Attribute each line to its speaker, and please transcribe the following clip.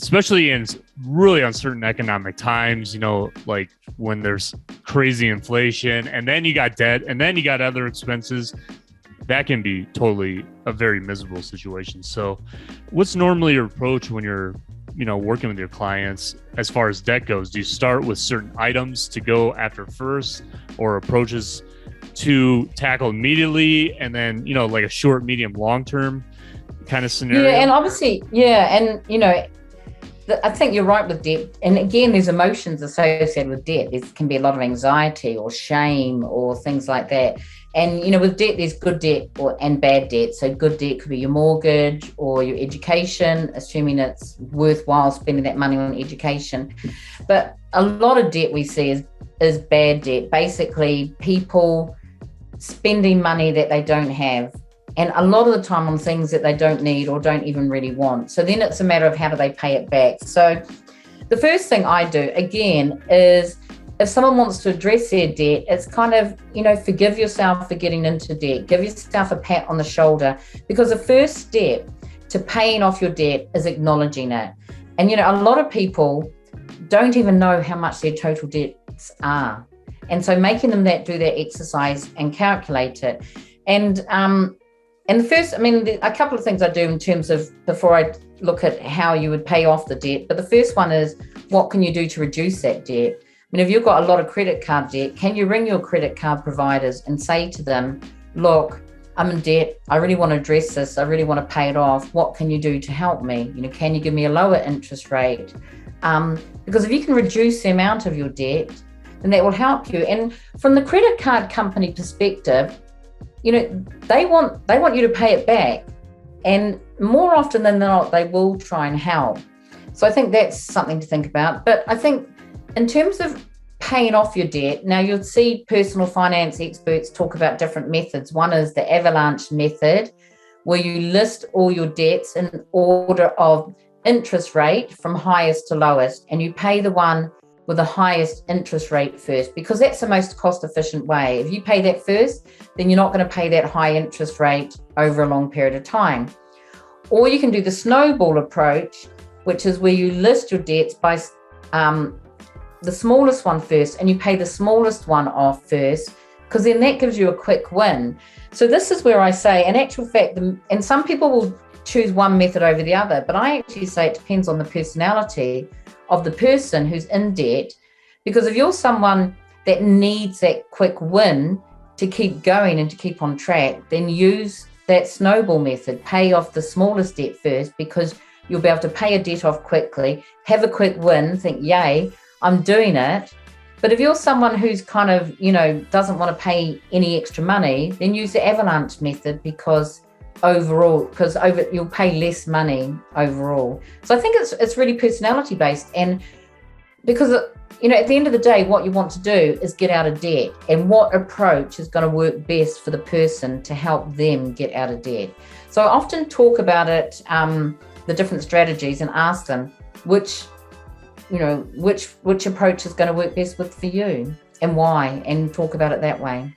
Speaker 1: especially in really uncertain economic times, like when there's crazy inflation and then you got debt and then you got other expenses, that can be totally a very miserable situation. So what's normally your approach when you're, working with your clients as far as debt goes? Do you start with certain items to go after first, or approaches to tackle immediately and then, like a short, medium, long-term kind of scenario?
Speaker 2: Yeah, and obviously, I think you're right with debt. And again, there's emotions associated with debt. There can be a lot of anxiety or shame or things like that. And, with debt, there's good debt and bad debt. So good debt could be your mortgage or your education, assuming it's worthwhile spending that money on education. But a lot of debt we see is bad debt. Basically, people spending money that they don't have, and a lot of the time on things that they don't need or don't even really want. So then it's a matter of how do they pay it back. So the first thing I do, again, is if someone wants to address their debt, it's kind of, forgive yourself for getting into debt. Give yourself a pat on the shoulder, because the first step to paying off your debt is acknowledging it. And, a lot of people don't even know how much their total debts are. And so making them do that exercise and calculate it. And the first, a couple of things I do in terms of before I look at how you would pay off the debt. But the first one is, what can you do to reduce that debt? If you've got a lot of credit card debt, can you ring your credit card providers and say to them, look, I'm in debt. I really want to address this. I really want to pay it off. What can you do to help me? Can you give me a lower interest rate? Because if you can reduce the amount of your debt, then that will help you. And from the credit card company perspective, they want you to pay it back. And more often than not, they will try and help. So I think that's something to think about. But I think in terms of paying off your debt, now you'll see personal finance experts talk about different methods. One is the Avalanche method, where you list all your debts in order of interest rate from highest to lowest, and you pay the one with the highest interest rate first, because that's the most cost efficient way. If you pay that first, then you're not going to pay that high interest rate over a long period of time. Or you can do the snowball approach, which is where you list your debts by the smallest one first, and you pay the smallest one off first, because then that gives you a quick win. So this is where I say, in actual fact, and some people will choose one method over the other, but I actually say it depends on the personality of the person who's in debt. Because if you're someone that needs that quick win to keep going and to keep on track, then use that snowball method. Pay off the smallest debt first, because you'll be able to pay a debt off quickly, have a quick win, think, yay, I'm doing it. But if you're someone who's kind of, doesn't want to pay any extra money, then use the Avalanche method, because you'll pay less money overall. So I think it's really personality based. And because, at the end of the day, what you want to do is get out of debt, and what approach is going to work best for the person to help them get out of debt. So I often talk about it, the different strategies, and ask them which approach is going to work best for you and why, and talk about it that way.